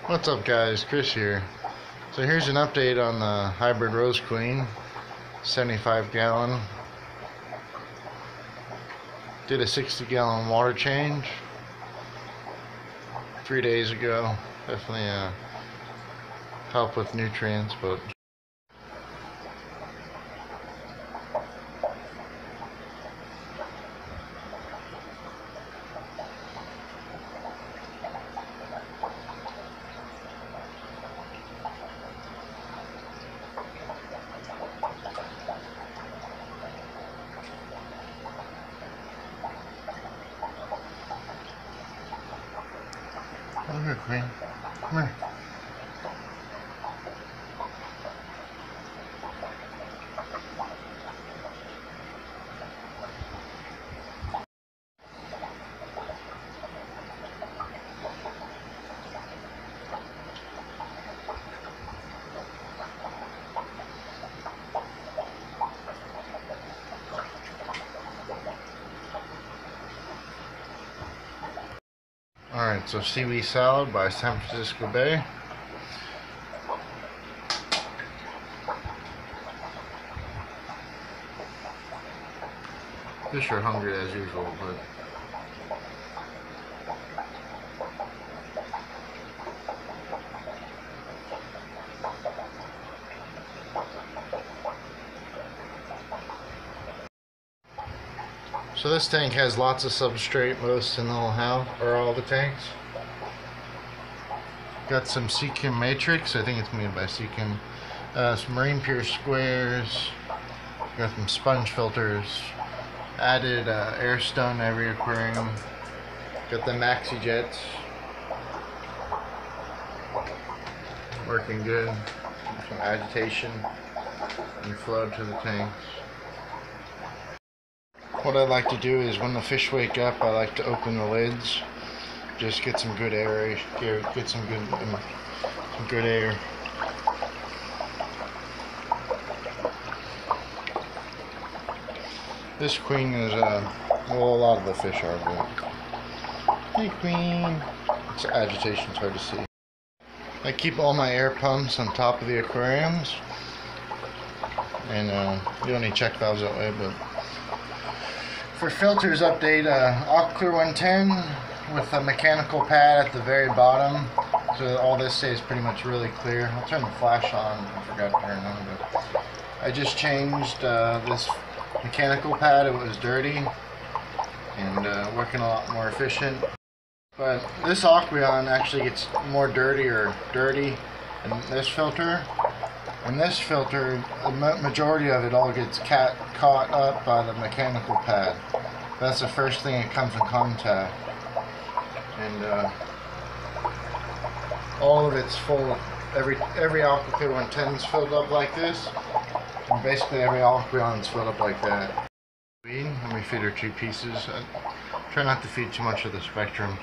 What's up guys, Chris here. So here's an update on the hybrid Rose Queen, 75 gallon. Did a 60 gallon water change 3 days ago. Definitely help with nutrients, but come here, Queen. Come here. Alright, so seaweed salad by San Francisco Bay. Fish are hungry as usual, but so this tank has lots of substrate, most in the whole house, or all the tanks. Got some Seachem matrix, I think it's made by Seachem. Some marine pure squares. Got some sponge filters. Added air stone to every aquarium. Got the maxi jets. Working good. Some agitation and flow to the tanks. What I like to do is when the fish wake up, I like to open the lids, just get some good air, get some good air. This queen is well, a lot of the fish are, but hey queen, it's agitation, it's hard to see. I keep all my air pumps on top of the aquariums, and you don't need check valves that way, but for filters update, Clear 110 with a mechanical pad at the very bottom, so all this stays pretty much really clear. I'll turn the flash on, I forgot to turn it on, but I just changed this mechanical pad. It was dirty and working a lot more efficient. But this Aquarium actually gets more dirty than this filter. And this filter, the majority of it all gets caught up by the mechanical pad. That's the first thing it comes in contact. And all of it's full. Every Aqua 110 is filled up like this. And basically every Aquarium is filled up like that. Let me feed her 2 pieces. I try not to feed too much of the spectrum.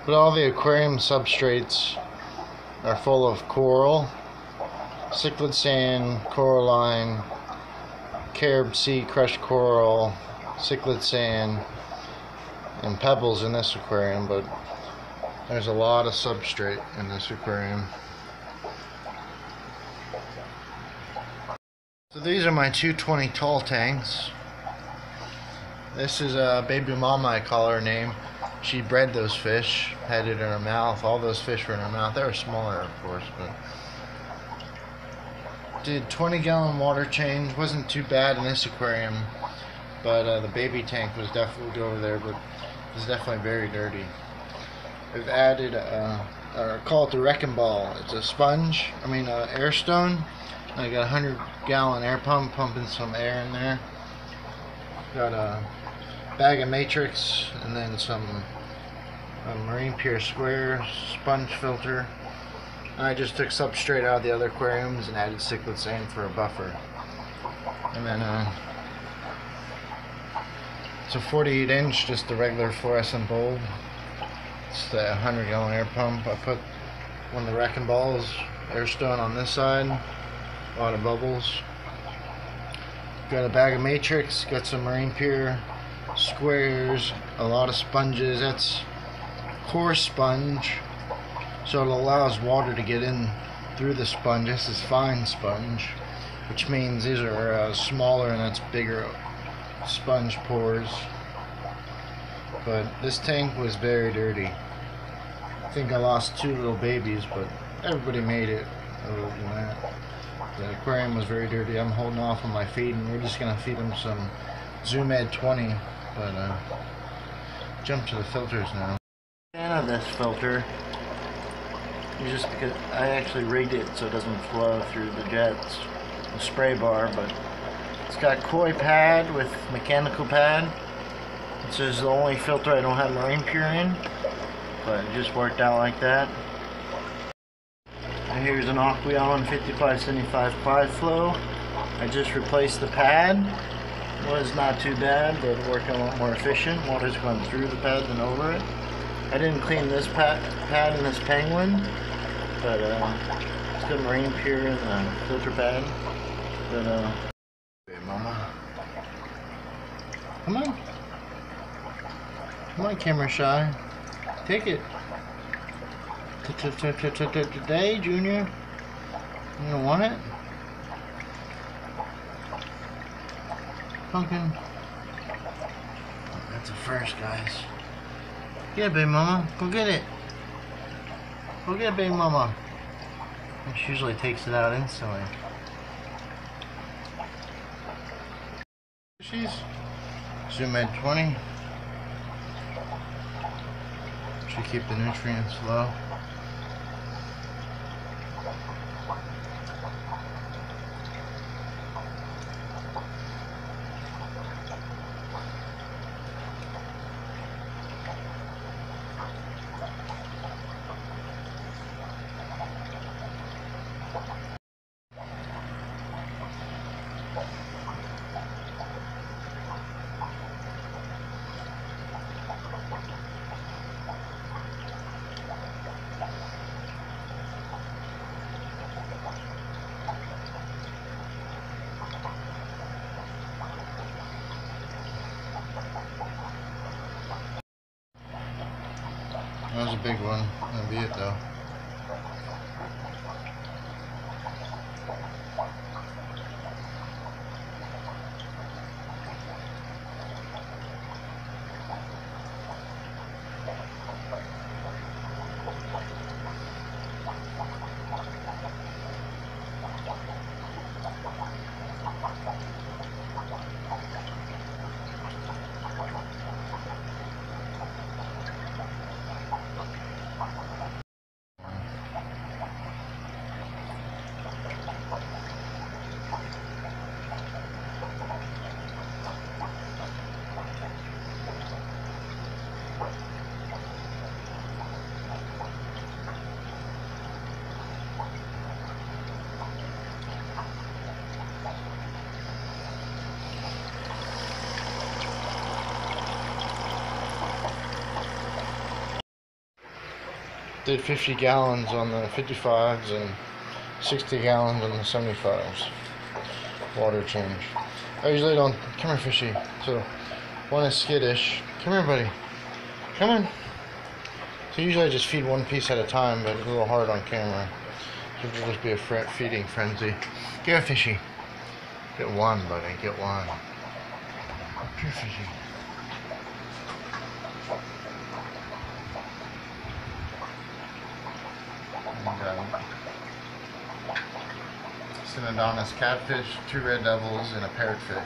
But all the aquarium substrates are full of coral, cichlid sand, coralline, carob sea, crushed coral, cichlid sand, and pebbles in this aquarium, but there's a lot of substrate in this aquarium. So these are my 220 tall tanks. This is a baby mama, I call her name. She bred those fish, had it in her mouth. All those fish were in her mouth. They were smaller, of course, but did 20 gallon water change. Wasn't too bad in this aquarium, but the baby tank was definitely over there, but it's definitely very dirty. I've added, or call it the wrecking ball. It's a sponge, air stone. And I got a 100 gallon air pump pumping some air in there. Got a bag of matrix and then some marine pure square sponge filter. And I just took substrate out of the other aquariums and added cichlid sand for a buffer. And then It's a 48-inch, just the regular fluorescent bulb. It's the 100-gallon air pump. I put one of the wrecking balls, air stone on this side, a lot of bubbles. Got a bag of matrix, got some marine pier, squares, a lot of sponges. That's coarse sponge, so it allows water to get in through the sponge. This is fine sponge, which means these are smaller and that's bigger sponge pores. But this tank was very dirty. I think I lost 2 little babies, but everybody made it other than that. The aquarium was very dirty. I'm holding off on my feed, and we're just going to feed them some Zoom Ed 20, but jump to the filters now. Fan of this filter, just because I actually rigged it so it doesn't flow through the jets, the spray bar, but it's got koi pad with mechanical pad. This is the only filter I don't have marine pure in, but it just worked out like that. And here's an Aquariums 5575 Clyde flow. I just replaced the pad. It was not too bad, but it worked a lot more efficient. Water's going through the pad than over it. I didn't clean this pad in this Penguin, but it's got marine pure in the filter pad. But hey mama, come on, come on, camera shy, take it. Today, Junior, you don't want it? Pumpkin. That's a first, guys. Get it, baby mama. Go get it. Go get it, baby mama. She usually takes it out instantly. She's Zoom Ed 20. Should keep the nutrients low. That was a big one. That'll be it though. Did 50 gallons on the 55s and 60 gallons on the 75s. Water change. I usually don't. Come here, fishy. So, one is skittish. Come here, buddy. Come on. So usually I just feed one piece at a time, but it's a little hard on camera. So it'll just be a feeding frenzy. Get a fishy. Get one, buddy. Get one. Come here, fishy. Synodontis catfish, 2 red devils, and a parrotfish.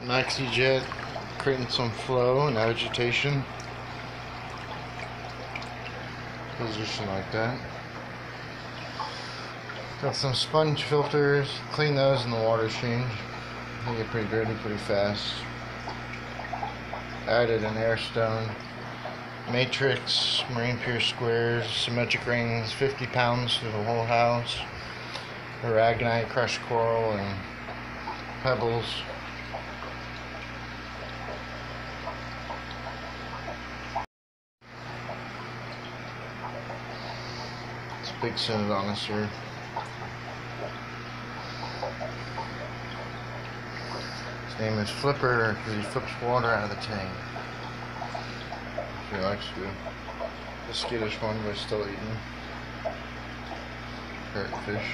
Maxi jet, creating some flow and agitation. Position like that. Got some sponge filters, clean those and the water change. They get pretty dirty pretty fast. Added an air stone. matrix, marine pure squares, symmetric rings, 50 pounds to the whole house, aragonite, crushed coral, and pebbles. It's a big Synodonus. His name is Flipper because he flips water out of the tank. He likes to. The skittish one was still eating parrotfish.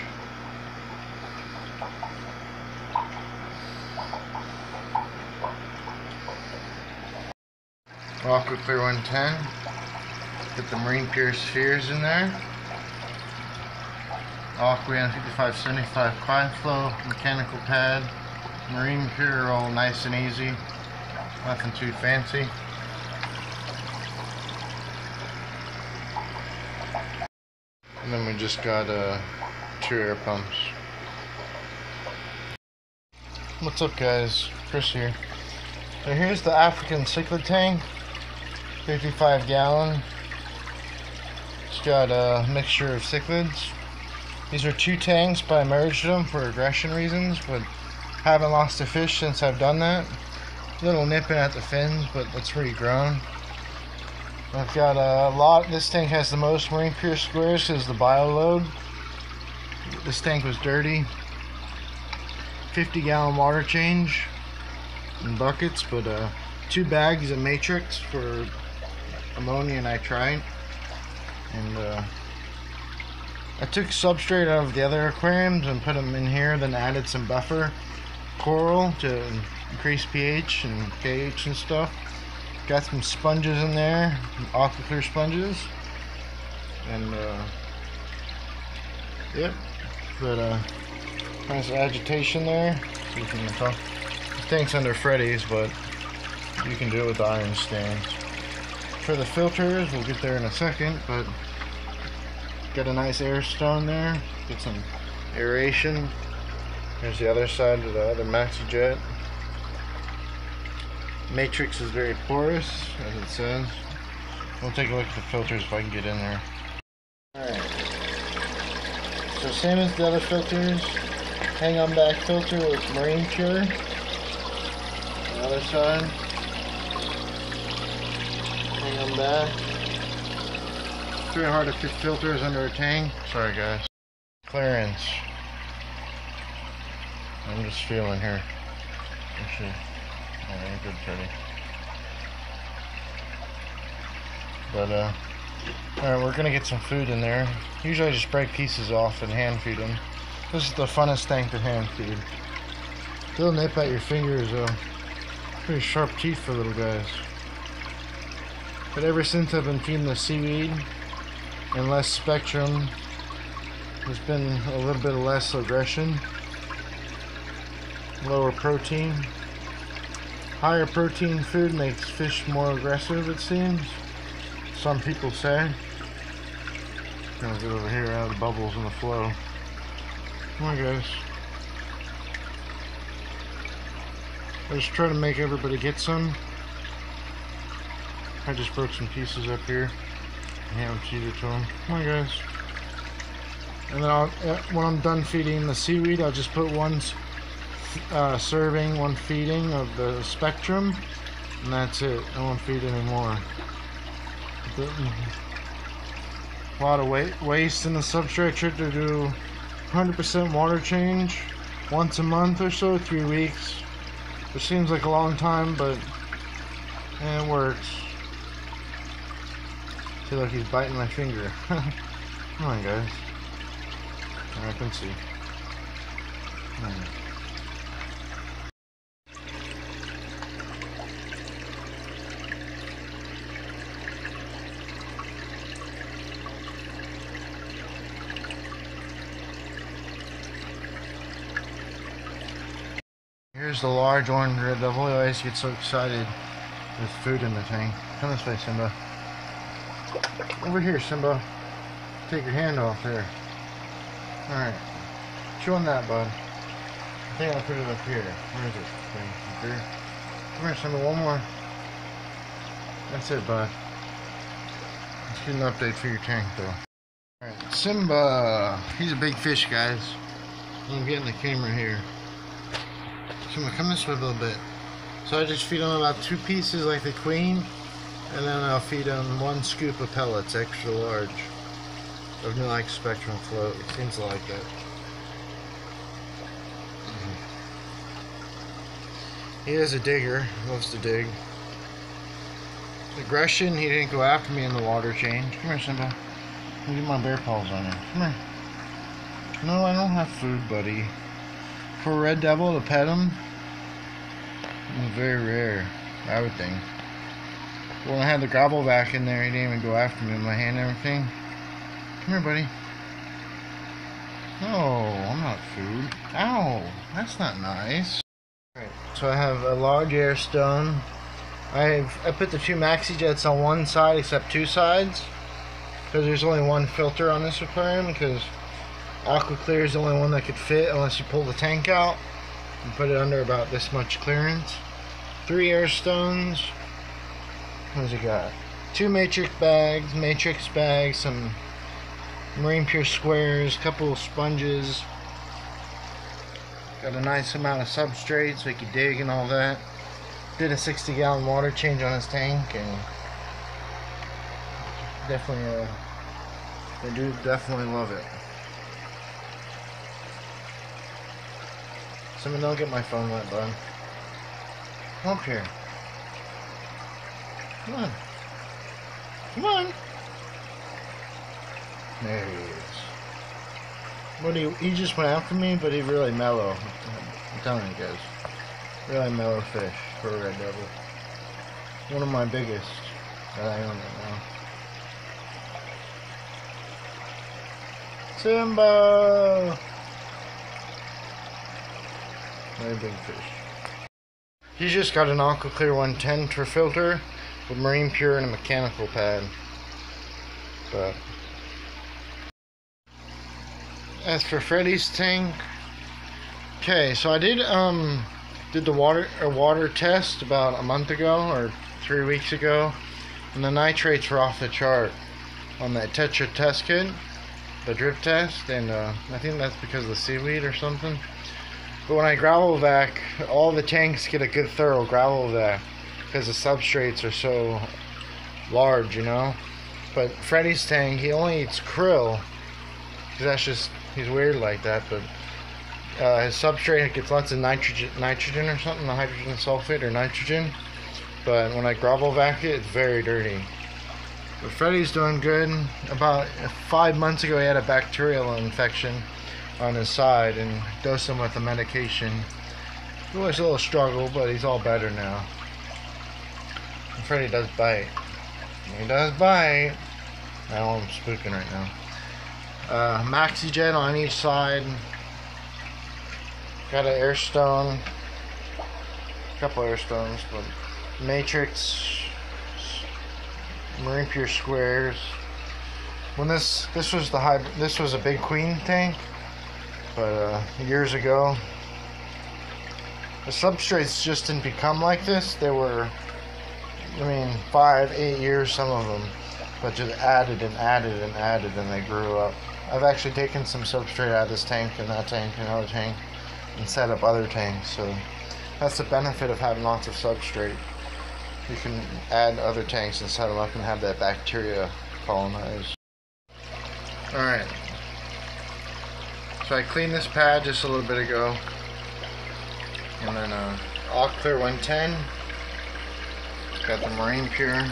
Aqua Clear 110. Put the marine pure spheres in there. Aqua 5575 quiet flow, mechanical pad, marine pure, all nice and easy, nothing too fancy. And then we just got 2 air pumps. What's up, guys? Chris here. So here's the African cichlid tank, 55 gallon. It's got a mixture of cichlids. These are 2 tanks, but I merged them for aggression reasons, but haven't lost a fish since I've done that. A little nipping at the fins, but it's regrown. I've got a lot. This tank has the most marine pure squares because the bio load. This tank was dirty. 50 gallon water change in buckets, but 2 bags of matrix for ammonia and nitrite. And I took substrate out of the other aquariums and put them in here, then added some buffer coral to increase pH and pH and stuff. Got some sponges in there, Aqua Clear sponges, and yep, but nice agitation there. See if you can talk. This tank's under Freddy's, but you can do it with the iron stands. For the filters, we'll get there in a second, but got a nice air stone there. Get some aeration. Here's the other side of the other maxi jet. Matrix is very porous, as it says. We'll take a look at the filters if I can get in there. Alright. So same as the other filters. Hang on back filter with marine pure. The other side. Hang on back. It's very hard to fit filters under a tank. Sorry guys. Clearance. I'm just feeling here. Actually. Alright, good pretty. But alright, we're gonna get some food in there. Usually I just break pieces off and hand feed them. This is the funnest tank to hand feed. They'll nip at your fingers though. Pretty sharp teeth for little guys. But ever since I've been feeding the seaweed and less spectrum, there's been a little bit of less aggression. Lower protein. Higher protein food makes fish more aggressive, it seems. Some people say. Gonna get over here out of the bubbles in the flow. Come on, guys. I just try to make everybody get some. I just broke some pieces up here. I haven't feeded to them. Come on, guys. And then when I'm done feeding the seaweed, I'll just put one serving, one feeding of the spectrum, and that's it. I won't feed anymore. A lot of waste in the substrate. I try to do 100% water change once a month or so, 3 weeks. It seems like a long time, but it works. I feel like he's biting my finger. Come on, guys. I can see. Here's the large orange red devil. I always get so excited with food in the tank. Come this way, Simba. Over here, Simba. Take your hand off there. Alright. Chew on that, bud. I think I'll put it up here. Where is it? Up here. Come here, Simba. One more. That's it, bud. Get an update for your tank though. Alright, Simba. He's a big fish, guys. I'm getting the camera here. Simba, come this way a little bit. So I just feed him about 2 pieces like the queen, and then I'll feed him 1 scoop of pellets, extra large, of New Like Spectrum float. It seems to like that. He is a digger, loves to dig. Aggression, he didn't go after me in the water change. Come here, Simba. Let me get my bear paws on you. Come here. No, I don't have food, buddy. For a red devil to pet him, it's very rare, I would think. When I had the gobble vac in there, he didn't even go after me with my hand and everything. Come here, buddy. No, I'm not food. Ow, that's not nice. Alright, so I have a large air stone. I put the 2 maxi jets on one side except 2 sides, because there's only 1 filter on this aquarium, because Aqua Clear is the only one that could fit unless you pull the tank out and put it under about this much clearance. 3 air stones. What's it got? 2 matrix bags, some Marine Pure squares, couple of sponges. Got a nice amount of substrate so he could dig and all that. Did a 60-gallon water change on his tank, and definitely, they do definitely love it. Someone don't get my phone wet, bud. Come up here. Come on. Come on. There he is. But he just went after me, but he's really mellow. I'm telling you guys. Really mellow fish for a red devil. One of my biggest that I own right now. Simba! Very big fish. He's just got an Aqua Clear 110 for filter with Marine Pure and a mechanical pad. But as for Freddy's tank, okay, so I did the water test about a month ago or 3 weeks ago, and the nitrates were off the chart on that Tetra test kit, the drip test, and I think that's because of the seaweed or something. But when I gravel vac, all the tanks get a good thorough gravel vac because the substrates are so large, you know. But Freddy's tank, he only eats krill. That's just, he's weird like that. But his substrate gets lots of nitrogen or something, the hydrogen sulfate or nitrogen. But when I gravel vac it, it's very dirty. But Freddy's doing good. About 5 months ago, he had a bacterial infection on his side and dosed him with the medication. It was a little struggle, but he's all better now. And Freddy does bite. He does bite. I know I'm spooking right now. Maxi jet on each side. Got an air stone. A couple air stones, but matrix, Marine Pure squares. When this was the hybrid, this was a big queen tank, but years ago, the substrates just didn't become like this. They were, I mean, 5-8 years, some of them, but just added and added and added, and they grew up. I've actually taken some substrate out of this tank and that tank and another tank and set up other tanks, so that's the benefit of having lots of substrate. You can add other tanks and set them up and have that bacteria colonize. Alright, so I cleaned this pad just a little bit ago, and then Aqua Clear 110, got the Marine Pure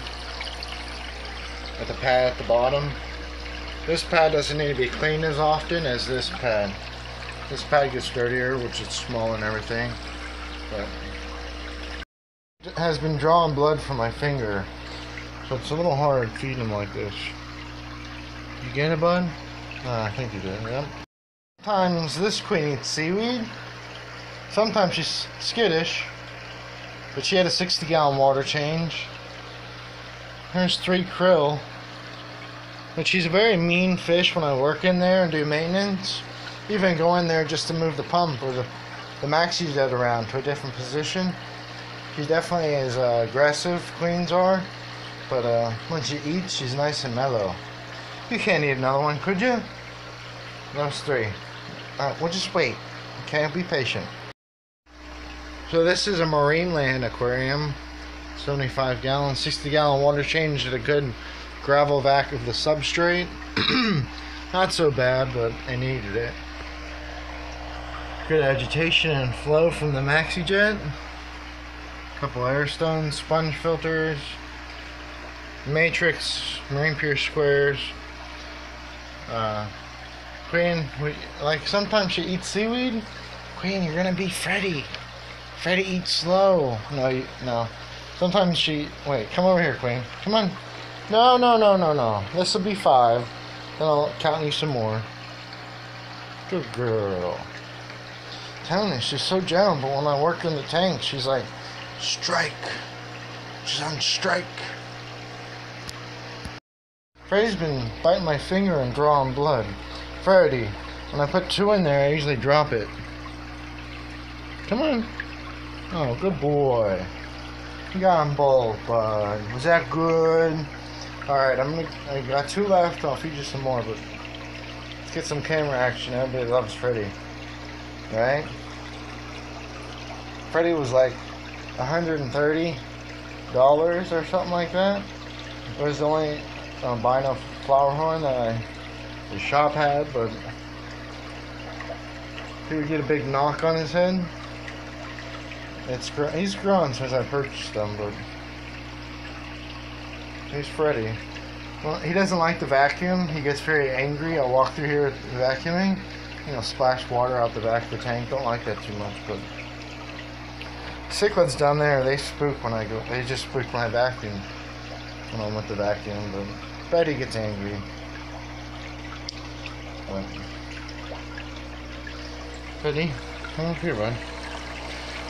at the pad at the bottom. This pad doesn't need to be cleaned as often as this pad. This pad gets dirtier, which is small and everything, but it has been drawing blood from my finger, so it's a little hard feeding them like this. You get it, bud? I think you did, yep. Sometimes this queen eats seaweed. Sometimes she's skittish, but she had a 60-gallon water change. There's 3 krill. But she's a very mean fish when I work in there and do maintenance. Even go in there just to move the pump or the maxi jet around to a different position. She definitely is aggressive, queens are. But when she eats, she's nice and mellow. You can't eat another one, could you? Those three. We'll just wait. Okay, be patient. So this is a Marineland aquarium. 75 gallon, 60 gallon water change at a good gravel vac of the substrate. Not so bad, but I needed it. Good agitation and flow from the maxi jet. Couple air stones, sponge filters, matrix, marine pure squares. Queen, like sometimes she eats seaweed. Queen, you're gonna be Freddy. Freddy eats slow. No. Sometimes she. Wait, come over here, Queen. Come on. No. This will be 5. Then I'll count you some more. Good girl. Telling you, she's so gentle, but when I work in the tank, she's like, strike. She's on strike. Freddy's been biting my finger and drawing blood. Freddy, when I put 2 in there, I usually drop it. Come on. Oh, good boy. You got them both, bud. Was that good? Alright, I got 2 left. I'll feed you some more, but let's get some camera action. Everybody loves Freddy. Right? Freddy was like $130 or something like that. It was the only albino flower horn that the shop had, but he would get a big knock on his head. He's grown since I purchased them, but he's Freddy. Well, he doesn't like the vacuum. He gets very angry. I'll walk through here vacuuming, splash water out the back of the tank. Don't like that too much, but cichlids down there, they spook when I go. They just spook when I vacuum. When I'm with the vacuum, but Freddy gets angry. But Freddy, come up here, bud.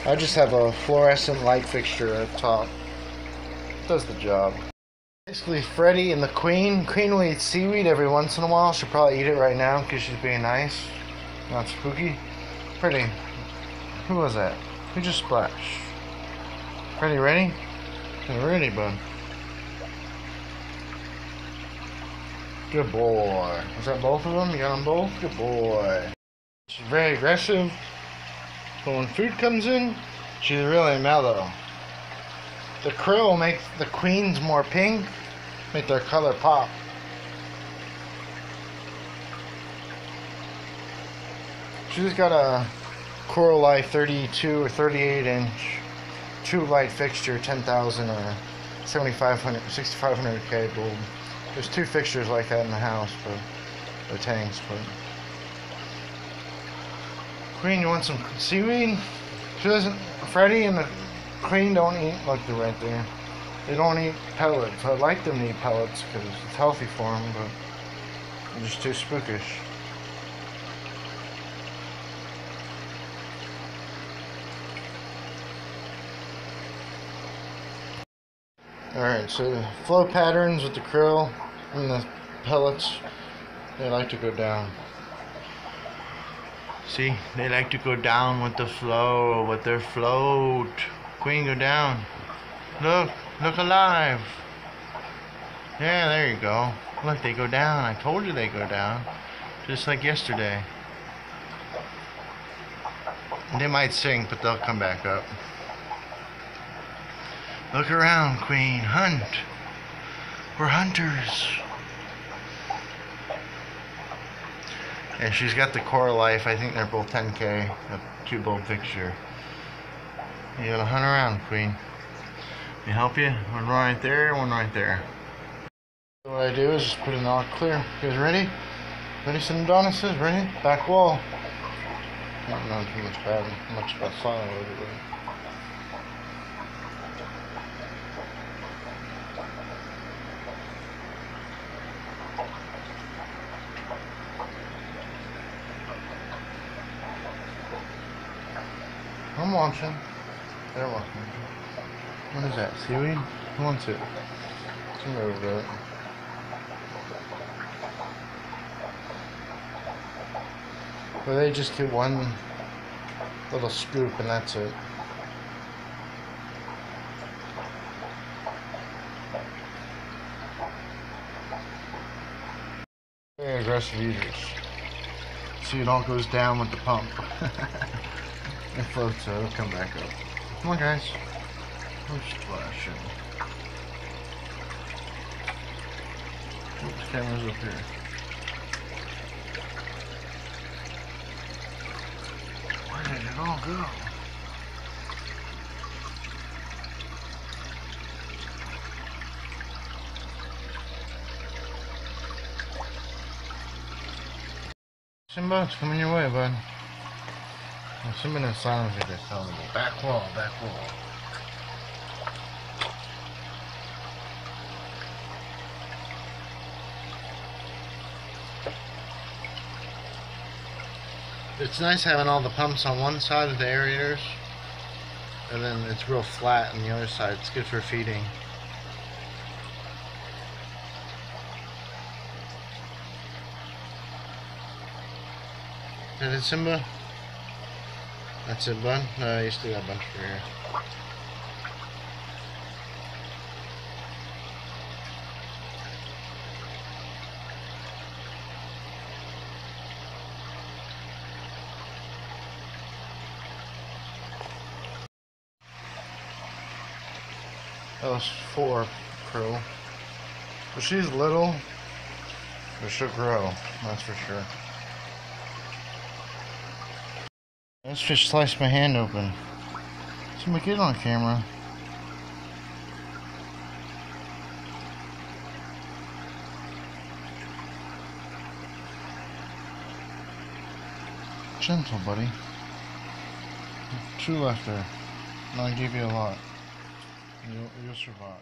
I just have a fluorescent light fixture at the top. Does the job. Basically, Freddy and the Queen. Queen will eat seaweed every once in a while. She'll probably eat it right now because she's being nice. Not spooky. Freddy, who was that? Who just splashed? Freddy, ready? Ready, bud. Good boy. Was that both of them? You got them both? Good boy. She's very aggressive. But when food comes in, she's really mellow. The krill make the queens more pink, make their color pop. She's got a Coral Life 32 or 38 inch 2 light fixture, 10,000 or 7,500, 6,500K bulb. There's 2 fixtures like that in the house for the tanks, but Queen, you want some seaweed? She doesn't. Freddy and the Queen don't eat like they're right there. They don't eat pellets. I'd like them to eat pellets because it's healthy for them, but they're just too spookish. Alright, so the flow patterns with the krill and the pellets, they like to go down. See, they like to go down with the flow, with their float. Queen, go down. Look alive. Yeah, there you go. Look, they go down. I told you they go down. Just like yesterday. They might sink, but they'll come back up. Look around, Queen. Hunt. We're hunters. And she's got the Coral Life. I think they're both 10K. A 2 bulb fixture. You gotta hunt around, Queen. Let me help you? One right there, one right there. So what I do is just put it all clear. You guys ready? Ready, some Adonis's? Ready? Back wall. I don't know too much about silent over there. I'm watching. They're watching. What is that? Seaweed? Who wants it? Come over it. Well, they just get one little scoop and that's it. Very aggressive eaters. See, it all goes down with the pump. It floats, so it'll come back up. Come on, guys. I'm splashing. Oops, camera's up here. Where did it all go? Simba, it's coming your way, bud. Well, Simba in silence is just telling me, back wall, back wall. It's nice having all the pumps on one side of the aerators, and then it's real flat on the other side. It's good for feeding. Is that it, Simba? That's it, bud? No, you still got a bunch over here. That was 4 krill. But she's little, but she'll grow, that's for sure. This fish sliced my hand open. Somebody get on camera. Gentle, buddy. 2 left there. And I'll give you a lot. You'll survive.